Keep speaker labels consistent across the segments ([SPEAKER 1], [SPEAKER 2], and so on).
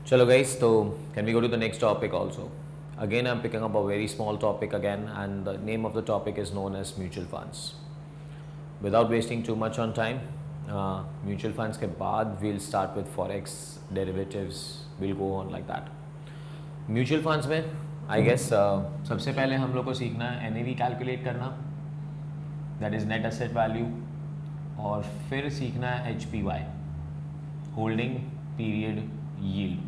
[SPEAKER 1] Chalo guys, so can we go to the next topic also? Again, I'm picking up a very small topic again, and the name of the topic is known as mutual funds. Without wasting too much on time, mutual funds के बाद we'll start with forex derivatives. We'll go on like that. Mutual funds में I guess सबसे पहले हम लोग को सीखना है NAV कैलकुलेट करना, that is net asset value, और फिर सीखना है HPY, holding period yield.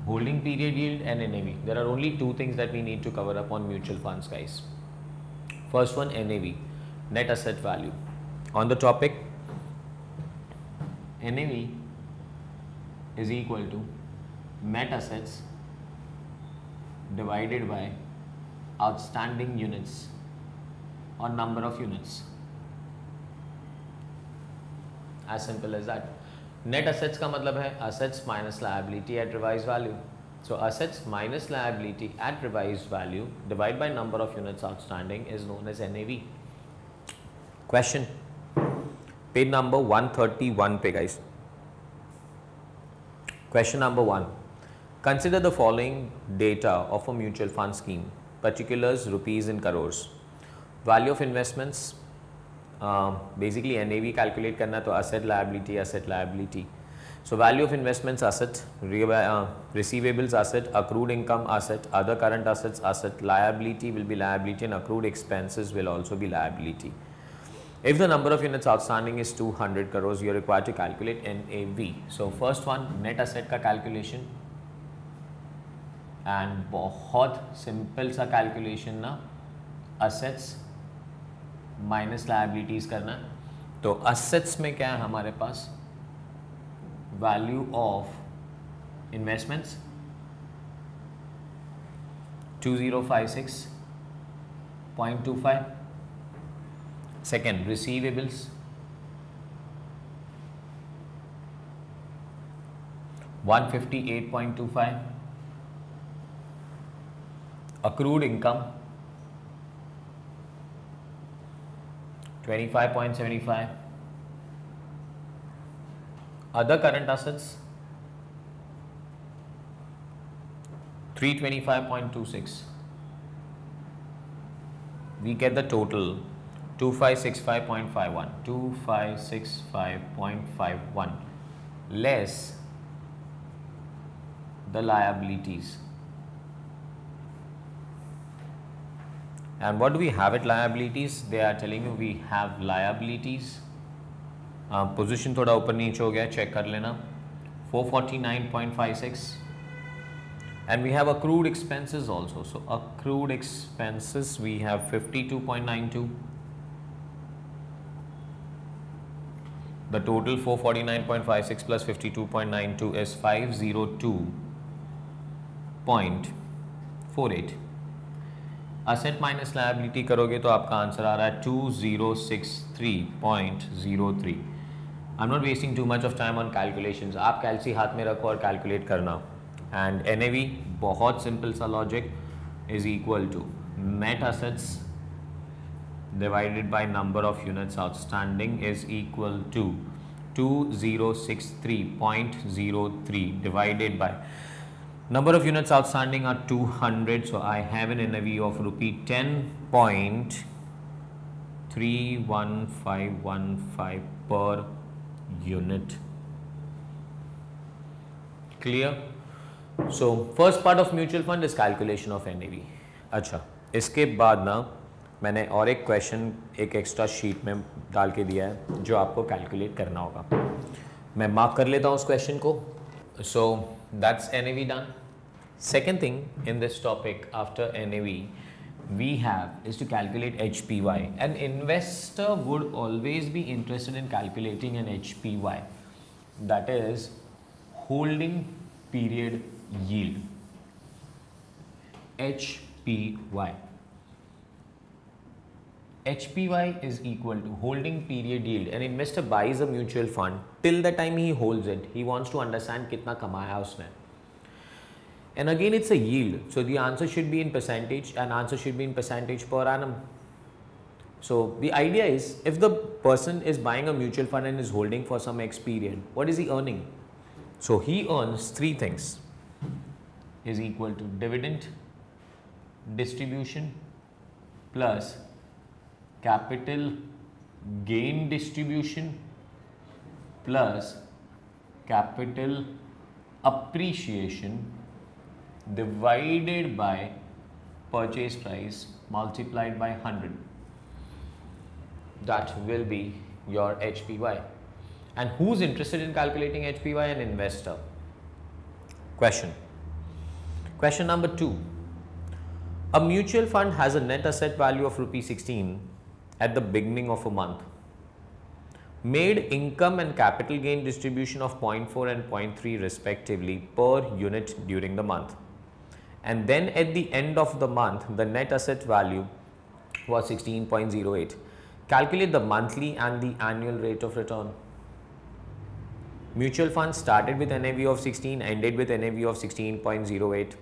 [SPEAKER 1] Holding period yield and NAV. There are only two things that we need to cover up on mutual funds, guys. First one, NAV, net asset value. On the topic, NAV is equal to net assets divided by outstanding units or number of units. As simple as that. Net assets का मतलब है assets minus liability at revised value. So assets minus liability at revised value divided by number of units outstanding is known as NAV. Question. Page number 131 पे guys. Question number 1. Consider the following data of a mutual fund scheme. Particulars rupees in crores. Value of investments. Basically NAV calculate करना तो asset liability. So value of investments asset, receivables asset, accrued income asset, other current assets asset, liability will be liability, and accrued expenses will also be liability. If the number of units outstanding is 200 crores, you are required to calculate NAV. So first one, net asset का calculation, and बहुत simple सा calculation ना, assets minus liabilities करना है. तो assets में क्या है हमारे पास, value of investments 2056.25. Second, receivables 158.25. Accrued income 25.75. Other current assets 325.26. We get the total 2565.51. 2565.51 less the liabilities. And what do we have at liabilities? They are telling you we have liabilities. Position थोड़ा ऊपर नीचे हो गया, check कर लेना. 449.56. And we have accrued expenses also. So accrued expenses we have 52.92. The total 449.56 plus 52.92 is 502.48. Asset minus liability करोगे तो आपका आंसर आ रहा है 2063.03. I am not wasting too much of time on calculations. आप कैलसी हाथ में रखो और कैलकुलेट करना. एंड एनएवी बहुत सिंपल सा logic is equal to net assets divided by number of units outstanding is equal to 2063.03 divided by number of units outstanding are 200, so I have an NAV of rupee 10.31515 per unit. Clear? So first part of mutual fund is calculation of NAV. अच्छा, इसके बाद ना मैंने और एक question एक extra sheet में डाल के दिया है जो आपको कैलकुलेट करना होगा. मैं मार्क कर लेता हूँ उस क्वेश्चन को. So that's NAV done. Second thing in this topic after NAV we have is to calculate HPY. An investor would always be interested in calculating an HPY, that is holding period yield. HPY. HPY is equal to holding period yield. An investor buys a mutual fund. Till the time he holds it, he wants to understand कितना कमाया उसने. And again, it's a yield. So the answer should be in percentage, and answer should be in percentage per annum. So the idea is, if the person is buying a mutual fund and is holding for some X period, what is he earning? So he earns three things is equal to dividend distribution plus capital gain distribution plus capital appreciation divided by purchase price multiplied by 100. That will be your HPY. And who's interested in calculating HPY? An investor. Question number 2. A mutual fund has a net asset value of ₹16 at the beginning of a month, made income and capital gain distribution of 0.4 and 0.3 respectively per unit during the month, and then at the end of the month the net asset value was 16.08. Calculate the monthly and the annual rate of return. Mutual fund started with NAV of 16, ended with NAV of 16.08.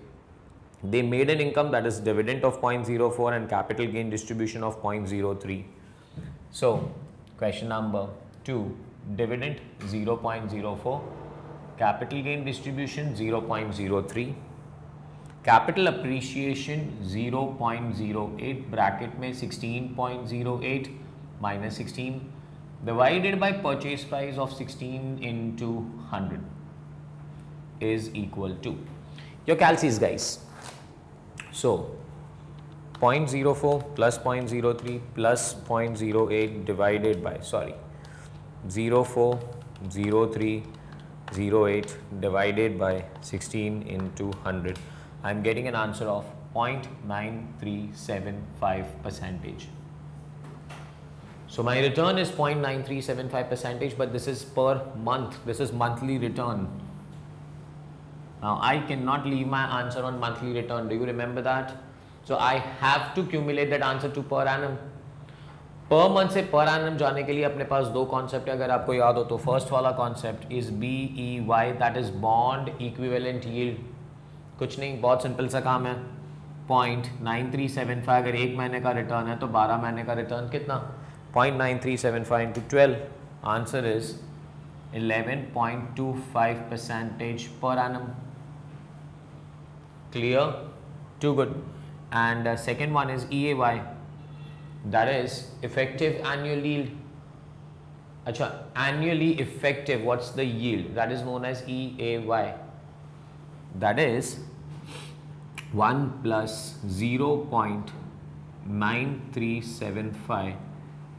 [SPEAKER 1] They made an income, that is dividend, of 0.04 and capital gain distribution of 0.03. So question number 2, dividend 0.04, capital gain distribution 0.03, capital appreciation 0.08, bracket में 16.08 minus 16 divided by purchase price of 16 into 100 is equal to your calcies, guys. So 0.04 plus 0.03 plus 0.08 divided by 040308 divided by 16 into 100. I am getting an answer of 0.9375%. So my return is 0.9375%, but this is per month. This is monthly return. Now I cannot leave my answer on monthly return. Do you remember that? So I have to cumulate that answer to per annum. Per month से per annum जाने के लिए अपने पास दो concept है, अगर आपको याद हो तो. फर्स्ट वाला concept is BEY, that is bond equivalent yield. कुछ नहीं, बहुत सिंपल सा काम है. 0.9375 अगर एक महीने का रिटर्न है तो 12 महीने का रिटर्न कितना? 0.9375 into 12. Answer is 11.25% per annum. Clear? Too good. And second one is EAY, that is effective annual yield. Acha, annually effective, what's the yield? That is known as EAY. That is 1 plus 0.9375,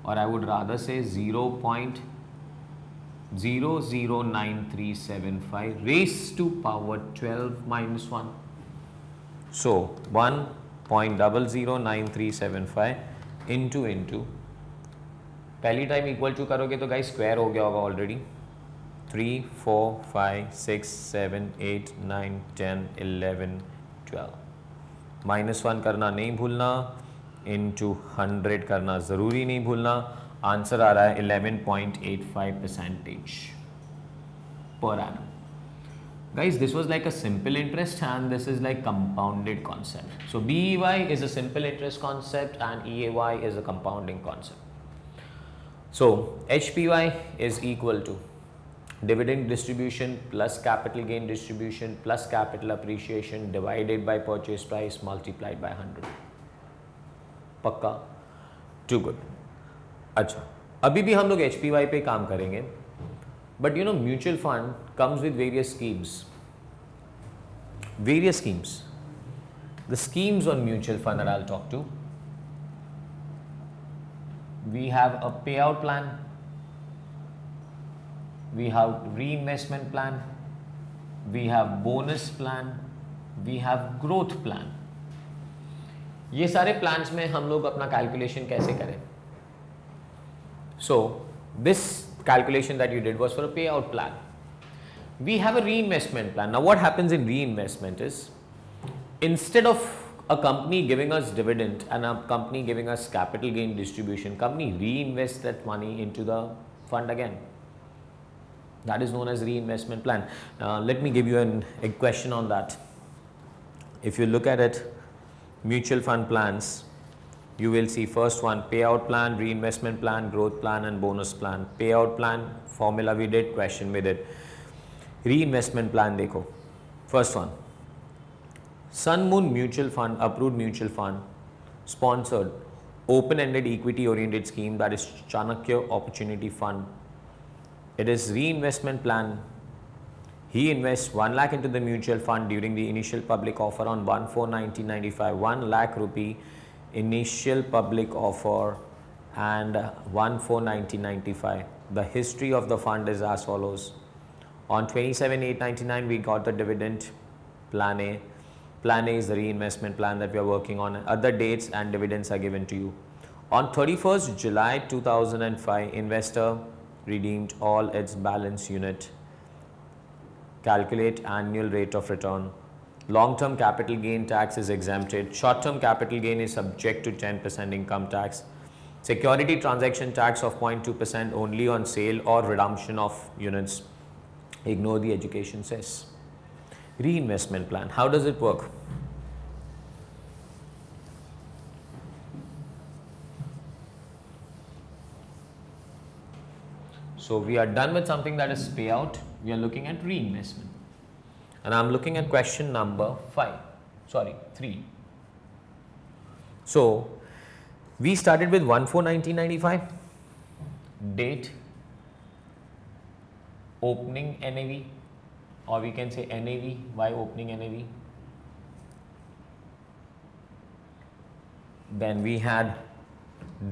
[SPEAKER 1] or I would rather say 0.009375 raised to power 12 minus 1. So 1.009375 into पहली time equal to करोगे तो guys square हो गया होगा already. 3, 4, 5, 6, 7, 8, 9, 10, 11, 12. -1 करना नहीं भूलना, into 100 करना ज़रूरी नहीं भूलना. आंसर आ रहा है 11.85% per annum. Guys, this was like a simple interest and this is like compounded concept. So BEY is a simple interest concept and EAY is a compounding concept. So HPY is equal to dividend distribution plus capital gain distribution plus capital appreciation divided by purchase price multiplied by 100. पक्का? Too good. अच्छा, अभी भी हम लोग HPY पे काम करेंगे. But you know, mutual fund comes with various schemes. The schemes on mutual fund that I'll talk to. We have a payout plan. We have reinvestment plan. We have bonus plan. We have growth plan. ये सारे plans में हम लोग अपना calculation कैसे करें? So this calculation that you did was for a payout plan. We have a reinvestment plan. Now what happens in reinvestment is, instead of a company giving us dividend and a company giving us capital gain distribution, company reinvests that money into the fund again. That is known as reinvestment plan. Let me give you a question on that. If you look at it, mutual fund plans, you will see first one, payout plan, reinvestment plan, growth plan and bonus plan. Payout plan formula we did, question we did. Reinvestment plan देखो, first one, Sun Moon mutual fund, approved mutual fund, sponsored open-ended equity-oriented scheme, that is Chanakya Opportunity Fund. It is reinvestment plan. He invests 1 lakh into the mutual fund during the initial public offer on 1/4/1995. 1 lakh rupee initial public offer and 1/4/1995. The history of the fund is as follows. On 27/8/99 we got the dividend plan A. Plan A is the reinvestment plan that we are working on. Other dates and dividends are given to you. On 31st July 2005, investor redeemed all its balance unit. Calculate annual rate of return. Long-term capital gain tax is exempted. Short-term capital gain is subject to 10% income tax. Security transaction tax of 0.2% only on sale or redemption of units. Ignore the education cess. Reinvestment plan, how does it work? So we are done with something that is payout. We are looking at reinvestment, and I'm looking at question number 3. So we started with 1/4/1995, date, opening NAV, or we can say NAV. Why opening NAV? Then we had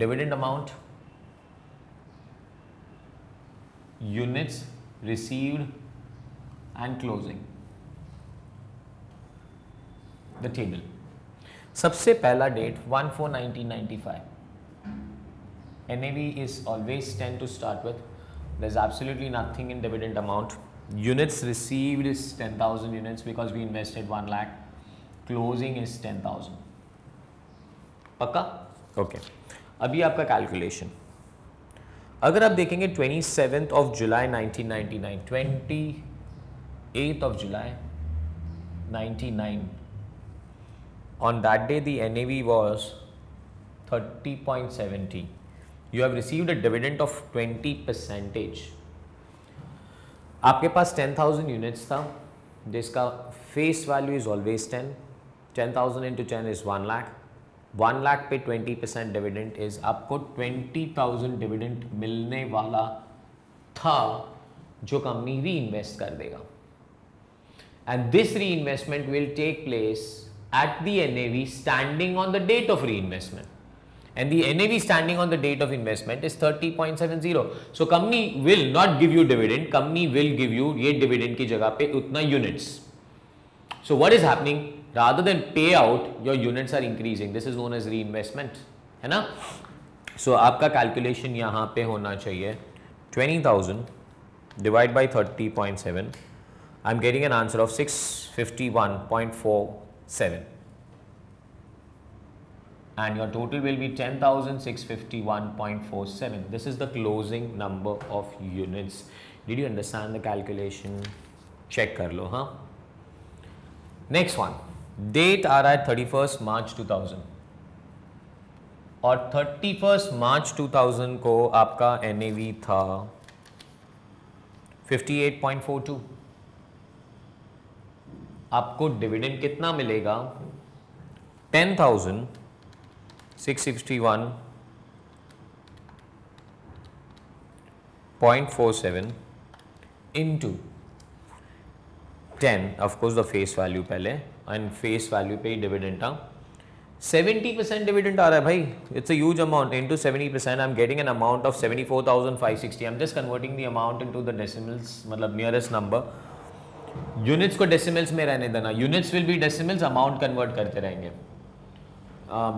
[SPEAKER 1] dividend amount, units received, and closing. The table. सबसे पहला date 1/4/1995. NAV is always 10 to start with. There's absolutely nothing in dividend amount. Units received is 10,000 units because we invested 1 lakh. Closing is 10,000. पक्का? Okay अभी आपका calculation, अगर आप देखेंगे 27th of July 1999, 28th of July 99, on that day the NAV was 30.70. You have received a dividend of 20%. आपके पास 10,000 units था जिसका face value is always 10. 10,000 into 10 is 1 lakh. 1 lakh पे 20% डिविडेंड इज आपको 20,000 डिविडेंड मिलने वाला था जो कंपनी री इन्वेस्ट कर देगा. And this reinvestment will take place at the NAV standing on the date of reinvestment. And the NAV standing on the date of investment is 30.70. So company will not give you dividend. Company will give you ये dividend की जगह पे उतना units. So what is happening? Rather than payout, your units are increasing. This is known as reinvestment. है ना? So आपका calculation यहाँ पे होना चाहिए 20,000 divide by 30.7. I'm getting an answer of 651.47. And your total will be 10,651.47. This is the closing number of units. Did you understand the calculation? Check kar lo, huh? Next one, date are at 31st March 2000. और 31st March 2000 को आपका NAV था 58.42. आपको dividend कितना मिलेगा? 10,651.47 into 10, of course the face value पहले, and face value पे dividend था 70% डिविडेंड आ रहा है भाई. It's a huge amount. Into 70% I am getting an amount of 74,560. I am just converting the amount into the decimals, मतलब nearest number. Units को decimals में रहने देना. Units will be decimals, amount convert करते रहेंगे.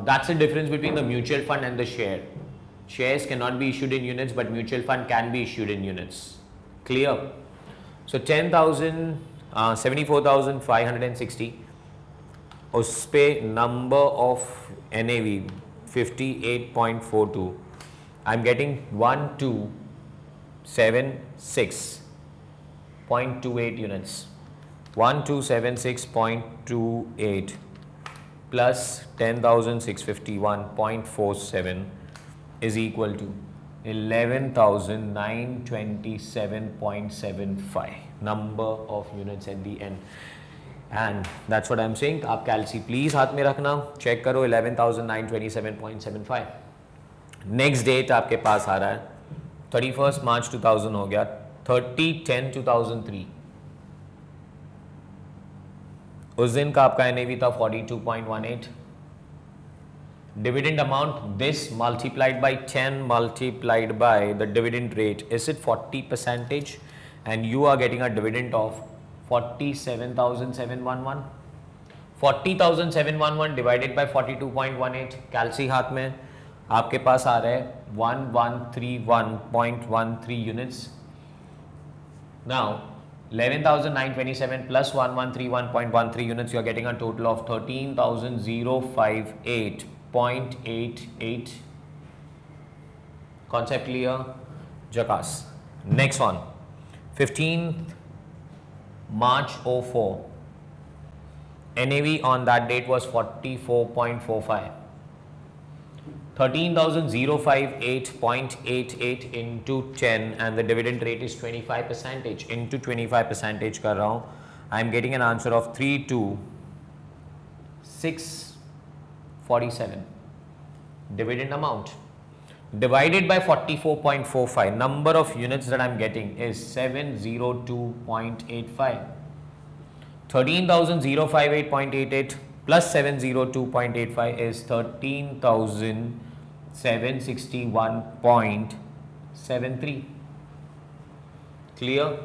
[SPEAKER 1] That's the difference between the mutual fund and the share. Shares cannot be issued in units, but mutual fund can be issued in units. Clear? So 10,000, 74,560. उस पे number of NAV 58.42. I'm getting 1276.28 units. 1276.28. plus 10,651.47 is equal to 11,927.75. number of units at the end, and that's what I'm saying. आप कैलसी please हाथ में रखना, check करो 11,927.75. Next date आपके पास आ रहा है 31 मार्च 2000 हो गया, 30/10/2003. उस दिन का आपका NAV था 42.18. Dividend amount, this multiplied by 10 multiplied by the dividend rate, is it 40%? And you are getting a dividend of 47,711. 40,711 divided by 42.18. कैलसी हाथ में आपके पास आ रहा है 1131.13 units. Now 11,927 plus 1131.13 units, you are getting a total of 13,058.88. Concept clear? Jackass. Next one, 15th March 04. NAV on that date was 44.45. 13,058.88 into 10, and the dividend rate is 25%. Into 25% कर रहा हूँ. I am getting an answer of 32,647. Dividend amount divided by 44.45. Number of units that I am getting is 702.85. 13,058.88 plus 702.85 is 13,761.73. Clear?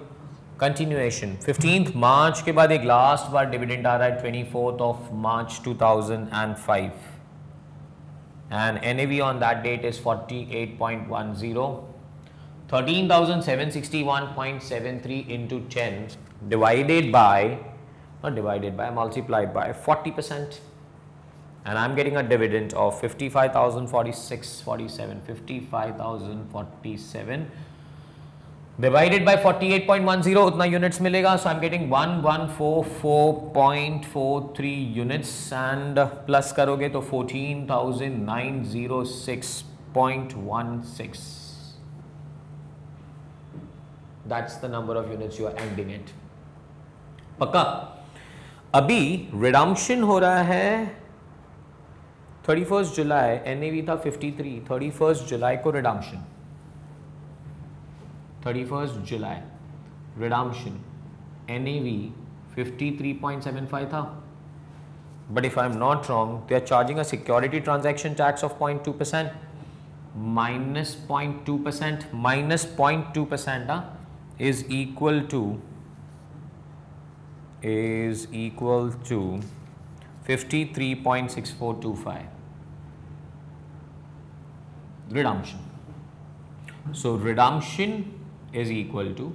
[SPEAKER 1] Continuation. 15th March के बाद एक last बार dividend आ रहा है 24th of March 2005, and NAV on that date is 48.10. 13,761.73 into 10 divided by, not divided by, multiplied by 40%, and I'm getting a dividend of 55,046.47. 55,047 divided by 48.10, उतना units मिलेगा. So I'm getting 1144.43 units, and plus करोगे तो 14,906.16. That's the number of units you are ending it. पक्का? अभी redemption हो रहा है 31 जुलाई, NAV था 53. 31 जुलाई को रिडम्पशन, 31 जुलाई रिडम्पशन, NAV 53.75 था. But if I am not wrong, they are charging a security transaction tax of 0.2%, minus 0.2%, minus 0.2% is equal to 53.6425 redemption. So redemption is equal to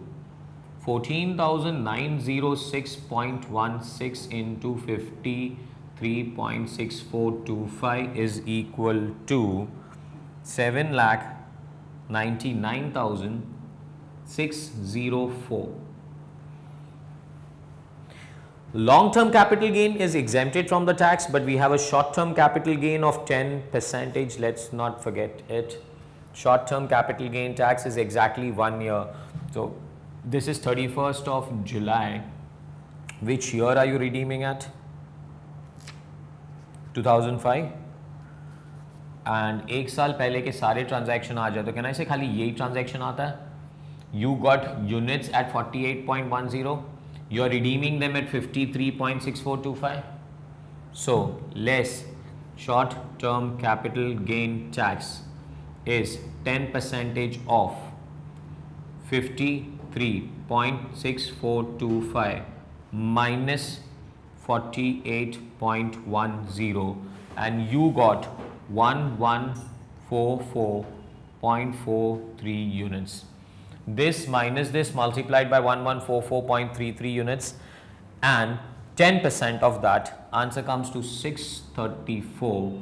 [SPEAKER 1] 14,906.16 into 53.6425 is equal to 7,99,604. Long-term capital gain is exempted from the tax, but we have a short-term capital gain of 10%. Let's not forget it. Short-term capital gain tax is exactly 1 year. So this is 31st of July. Which year are you redeeming at? 2005. And एक साल पहले के सारे transaction आ जाए तो कहना इसे खाली यही ट्रांजैक्शन आता है. You got units at 48.10. You are redeeming them at 53.6425. So less short-term capital gain tax is 10% of 53.6425 minus 48.10, and you got 1144.43 units. This minus this multiplied by 1144.33 units, and 10% of that, answer comes to 634.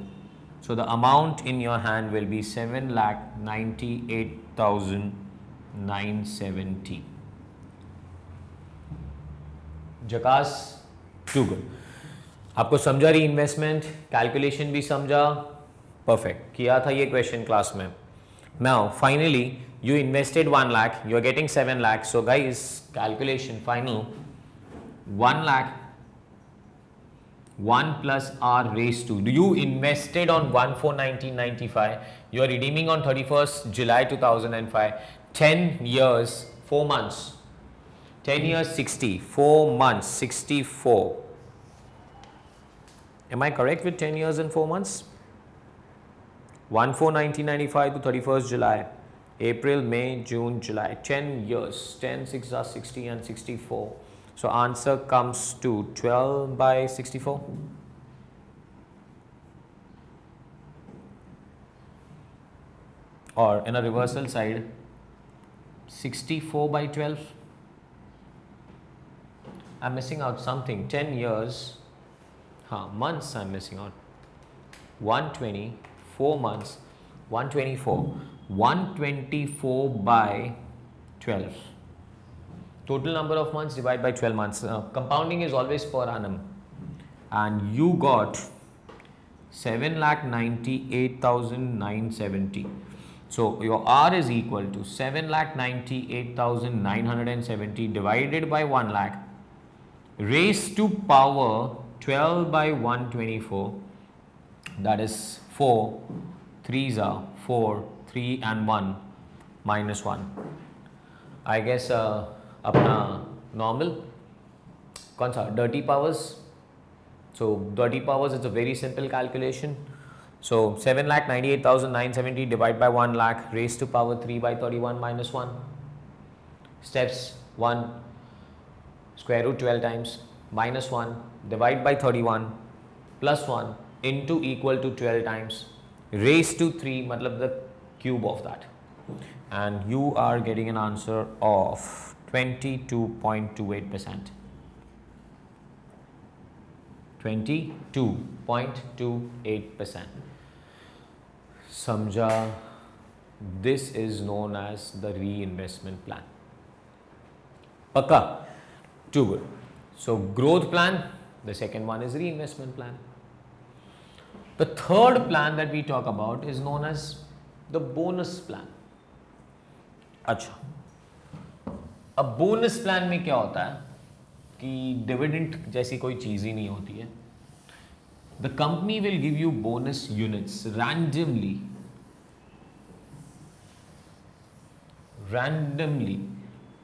[SPEAKER 1] So the amount in your hand will be 7,98,970. जकास, too good. आपको समझा रही investment calculation भी समझा, perfect. किया था ये question class में. Now finally you invested 1 lakh, you are getting 7 lakh. So guys, calculation final 1 lakh 1 plus r raised to, you invested on 1/4/1995, you are redeeming on 31st July 2005, 10 years 4 months, 10 years 60, 4 months 64. Am I correct with 10 years and 4 months? 1/4/1995 to 31st July, April, May, June, July, 10 years, 10, 6 are 60 and 64. So answer comes to 12/64. Or in a reversal side, 64/12. I'm missing out something. 10 years, months I'm missing out. 120, 4 months, 124. 124/12. Total number of months divided by 12 months. Compounding is always per annum. And you got 7,98,970. So your R is equal to 7,98,970 divided by 1 lakh raised to power 12/124. That is 4. 3s are 4, 3 and 1 minus 1. I guess अपना normal कौन सा dirty powers. So dirty powers is a very simple calculation. So 7,98,970 divided by 1 lakh raised to power 3/31 minus 1. Steps 1, square root 12 times, minus 1, divide by 31, plus 1 into equal to 12 times, raised to 3, matlab the cube of that. And you are getting an answer of 22.28%. 22.28%. Samjha, this is known as the reinvestment plan. Pakka? Too good. So growth plan, the second one is reinvestment plan. The third plan that we talk about is known as the bonus plan. अच्छा, अब bonus plan में क्या होता है कि dividend जैसी कोई चीज़ ही नहीं होती है. The company will give you bonus units randomly,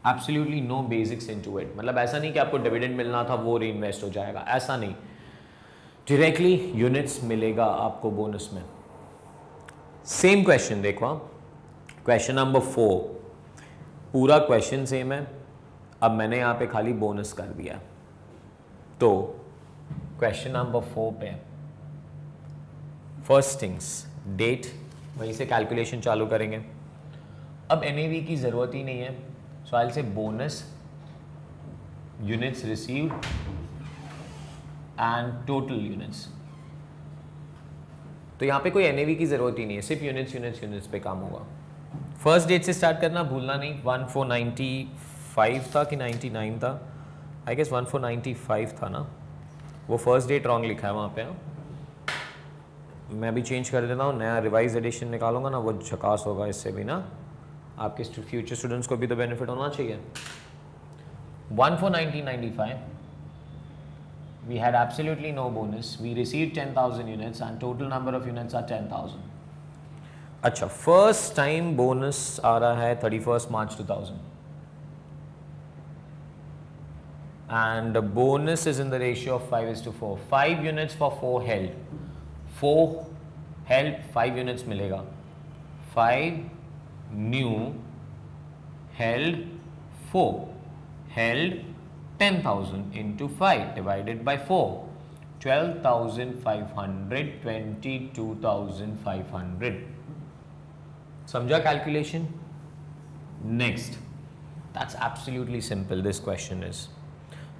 [SPEAKER 1] absolutely know basics into it. मतलब ऐसा नहीं कि आपको डिविडेंड मिलना था वो री इन्वेस्ट हो जाएगा, ऐसा नहीं. डायरेक्टली यूनिट्स मिलेगा आपको बोनस में. सेम क्वेश्चन देखो, क्वेश्चन नंबर 4, पूरा क्वेश्चन सेम है. अब मैंने यहाँ पे खाली बोनस कर दिया. तो क्वेश्चन नंबर 4 पे फर्स्ट थिंग्स डेट, वहीं से कैलकुलेशन चालू करेंगे. अब एनएवी की ज़रूरत ही नहीं है. So I will say bonus units received and total units. तो यहाँ पे कोई एनएवी की ज़रूरत ही नहीं है, सिर्फ यूनिट्स पे काम होगा. फर्स्ट डेट से स्टार्ट करना भूलना नहीं. 1495 था कि 99 था? आई गेस 1495 था ना. वो फर्स्ट डेट रॉन्ग लिखा है वहाँ पे. मैं भी चेंज कर देता हूँ, नया रिवाइज एडिशन निकालूंगा ना, वो झकास होगा. इससे भी ना आपके फ्यूचर स्टूडेंट्स को भी तो बेनिफिट होना चाहिए. 1/4/1995 we had absolutely no bonus. We received 10,000 units and total number of units are 10,000. अच्छा, फर्स्ट टाइम बोनस आ रहा है 31st March 2000 and the bonus is in the ratio of 5:4. 5 units for 4 held. 4 held, 5 units मिलेगा. 5 new held 4 held 10,000 into 5 divided by 4, 12,500, 22,500. समझा calculation? Next, that's absolutely simple. This question is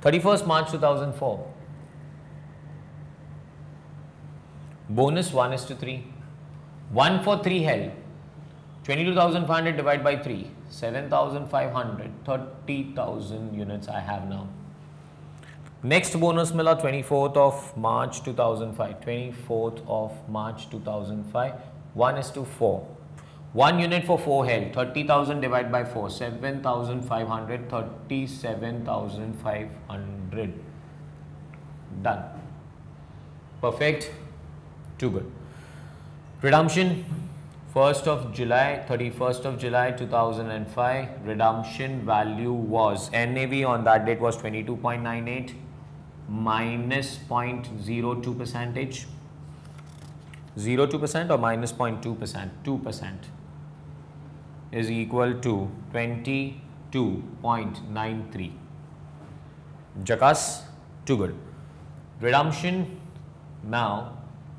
[SPEAKER 1] 31st March 2004. Bonus 1:3. 1 for 3 held. 22,500 divided by 3. 7,500. 30,000 units I have now. Next bonus मिला 24th of March 2005. 24th of March 2005. 1:4. 1 unit for 4 held, 30,000 divided by 4, 7,500, 37,500. Done. Perfect. Too good. Redemption 1st of July, 31st of July 2005. Redemption value was, NAV on that date was 22.98 minus 0.02 percentage. 0.2% or minus 0.2%? 2% is equal to 22.93. Jackass. Too good. Redemption now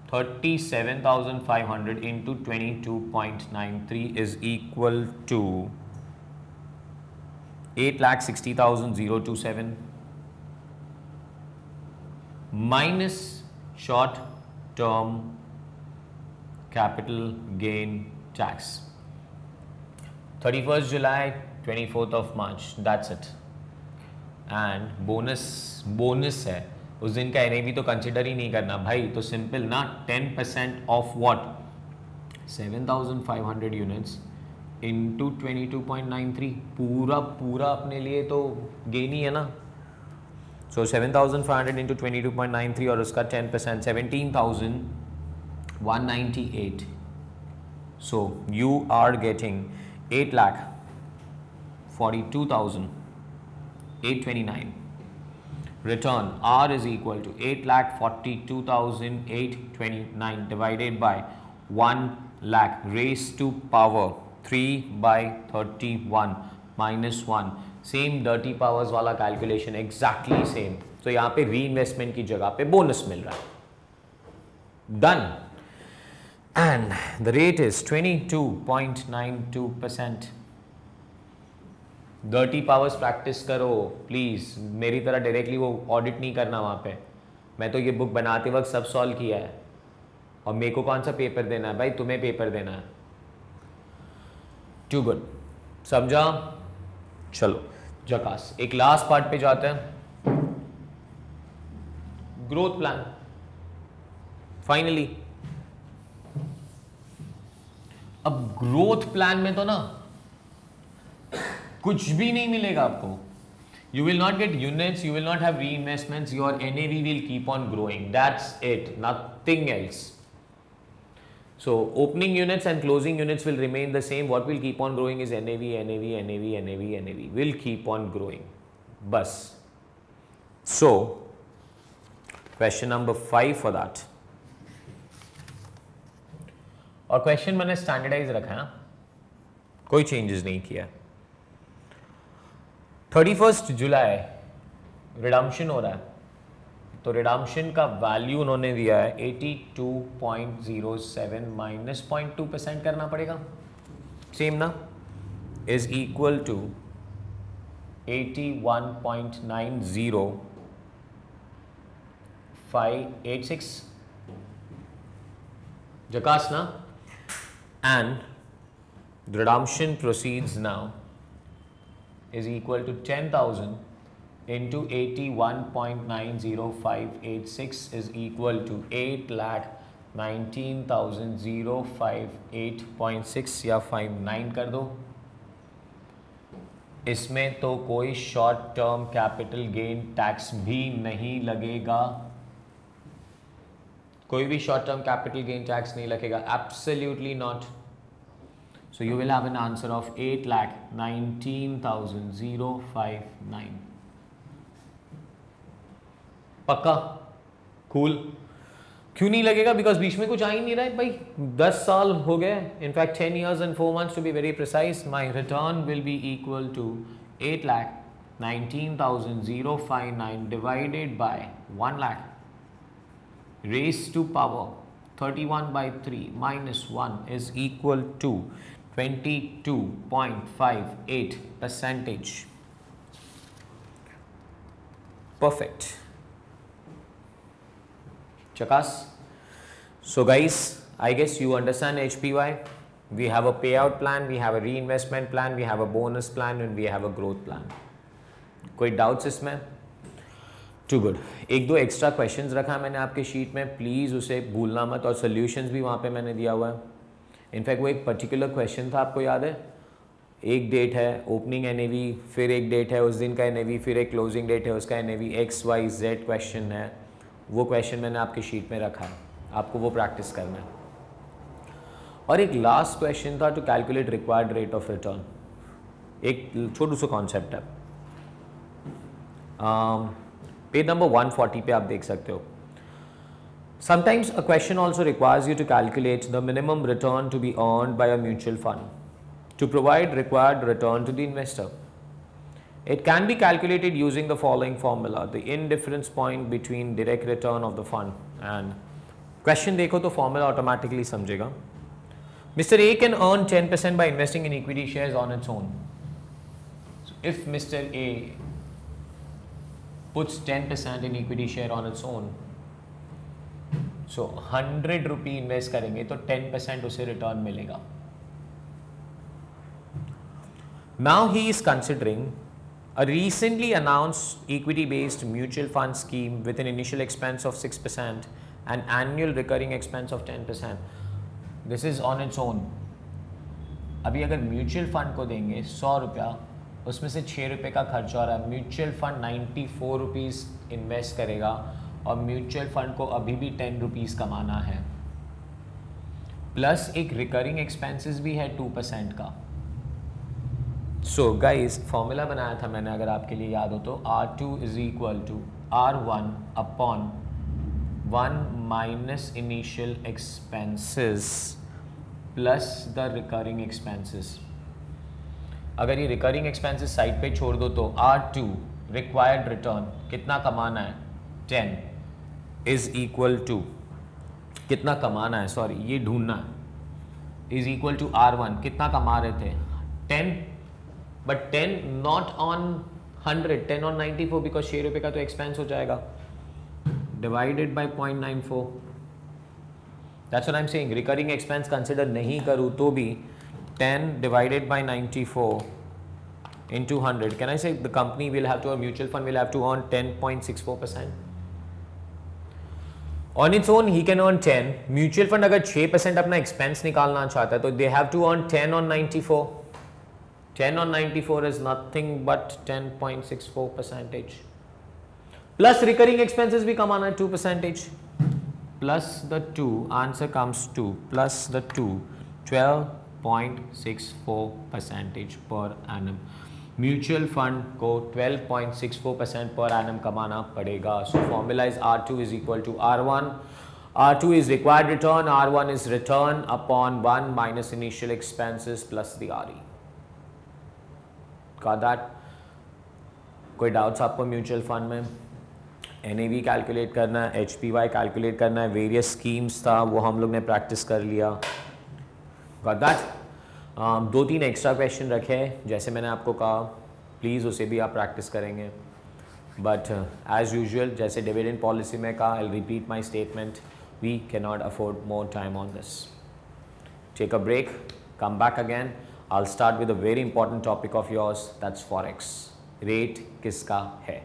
[SPEAKER 1] 37,500 into 22.93 is equal to 8,60,027 minus short term capital gain tax. 31st July, 24th of March, that's it. And bonus है, उस दिन का NAV तो consider ही नहीं करना भाई, तो simple ना 10% ऑफ व्हाट 7,500 यूनिट्स इंटू 22.93 पूरा अपने लिए तो गेन ही है ना. सो 7,500 इंटू 22.93 और उसका 10% 17,198. So you are getting 8,42,829. Return R is equal to 8,42,829 divided by 1 lakh raised to power 3 by 31 minus 1. Same dirty powers वाला calculation exactly same. तो यहाँ पे reinvestment की जगह पे bonus मिल रहा है. Done. And the rate is 22.92%. Dirty powers practice करो प्लीज़, मेरी तरह डायरेक्टली वो ऑडिट नहीं करना वहाँ पे. मैं तो ये बुक बनाते वक्त सब सॉल्व किया है और मेरे को कौन सा पेपर देना है भाई, तुम्हें पेपर देना है. Too good. समझा? चलो जकास. एक लास्ट पार्ट पे जाते हैं. Growth plan. फाइनली अब ग्रोथ प्लान में तो ना कुछ भी नहीं मिलेगा आपको. You will not get units, you will not have reinvestments, your NAV will keep on growing. That's it, nothing else. So opening units and closing units will remain the same. What will keep on growing is NAV, NAV, NAV, NAV, NAV will keep on growing. Bus. So question number 5 for that. और question मैंने standardise रखा है, कोई changes नहीं किया. 31st जुलाई redemption हो रहा है, तो रिडम्पशन का वैल्यू उन्होंने दिया है 82.07 माइनस 0.2% करना पड़ेगा. सेम ना, इज इक्वल टू 81.90586. जकास ना. And the redemption proceeds now is equal to 10,000 into 81.90586 is equal to 8,19,058.6 या 59 कर दो. इसमें तो कोई short term capital gain tax भी नहीं लगेगा. कोई भी short term capital gain tax नहीं लगेगा. Absolutely not. So you will have an answer of 8,19,059. पक्का? कूल. क्यों नहीं लगेगा? बिकॉज बीच में कुछ आ ही नहीं रहा है भाई. 10 साल हो गए. In fact 10 years and 4 months to be very precise. My return will be equal to 8,19,059 divided by 1 lakh raised to power 31 by 3 minus 1 is equal to 22.58%. Perfect. Chakas. So guys, I guess you understand HPY. We have a payout plan, we have a reinvestment plan, we have a bonus plan and we have a growth plan. कोई doubts इसमें? Too good. एक दो extra questions रखा मैंने आपके sheet में, please उसे भूलना मत. और सॉल्यूशंस भी वहाँ पे मैंने दिया हुआ है. इनफैक्ट वो एक पर्टिकुलर क्वेश्चन था, आपको याद है, एक डेट है ओपनिंग एनएवी, फिर एक डेट है उस दिन का एनएवी, फिर एक क्लोजिंग डेट है उसका एनएवी, XYZ क्वेश्चन है, वो क्वेश्चन मैंने आपकी शीट में रखा है, आपको वो प्रैक्टिस करना है। और एक लास्ट क्वेश्चन था to calculate required rate of return, एक छोटू सा कॉन्सेप्ट है, पेज नंबर 140 पे आप देख सकते हो। Sometimes a question also requires you to calculate the minimum return to be earned by a mutual fund to provide required return to the investor. It can be calculated using the following formula, the indifference point between direct return of the fund and question देखो तो formula automatically समझेगा। Mr. A can earn 10% by investing in equity shares on its own. So if Mr. A puts 10% in equity share on its own, so 100 रुपये invest करेंगे तो 10% उसे return मिलेगा। Now he is considering a recently announced equity based mutual fund scheme with an initial expense of 6% and annual recurring expense of 10%. This is on its own. अभी अगर mutual fund को देंगे 100 रुपया, उसमें से 6 रुपये का खर्चा हो रहा है, म्यूचुअल फंड 94 रुपीज़ इन्वेस्ट करेगा और म्यूचुअल फंड को अभी भी 10 रुपीज़ कमाना है, प्लस एक रिकरिंग एक्सपेंसेस भी है 2% का। सो गाइस फॉर्मूला बनाया था मैंने, अगर आपके लिए याद हो तो, R2 is equal to R1 upon 1 minus initial expenses plus the recurring expenses. अगर ये रिकरिंग एक्सपेंसेस साइड पे छोड़ दो तो R2 रिक्वायर्ड रिटर्न कितना कमाना है 10 इज इक्वल टू, कितना कमाना है, सॉरी ये ढूंढना है, इज इक्वल टू R1 कितना कमा रहे थे 10, but 10 not on 100, 10 on 94 because 6 रुपये का तो एक्सपेंस हो जाएगा, divided by 0.94। That's what I am saying, recurring expense consider नहीं करूँ तो भी 10 divided by 94 into 100, can I say the company will have to, a mutual fund will have to earn 10.64%? On its own he can earn 10, mutual fund अगर 6% अपना expense निकालना चाहता है तो they have to earn 10 on 94, 10 on 94 is nothing but 10.64%, plus recurring expenses भी कमाना है 2%, plus the 2, answer comes to plus the 2, 12.64% per annum। Mutual fund को 12.64% पर एनम कमाना पड़ेगा। So formula is R2 is equal to R1, R2 is required return, R1 is return upon 1 minus initial expenses plus the RE। Got that? कोई doubts आपको mutual fund में? NAV calculate करना है, HPY calculate करना है, various schemes था वो हम लोग ने प्रैक्टिस कर लिया। Got that? 2-3 एक्स्ट्रा क्वेश्चन रखे हैं, जैसे मैंने आपको कहा प्लीज़ उसे भी आप प्रैक्टिस करेंगे, बट एज यूजुअल जैसे डिविडेंड पॉलिसी में कहा, I repeat my statement, we can not afford more time on this. Take a break, come back again, I will start with a very important topic of yours, that's forex. Rate किसका है?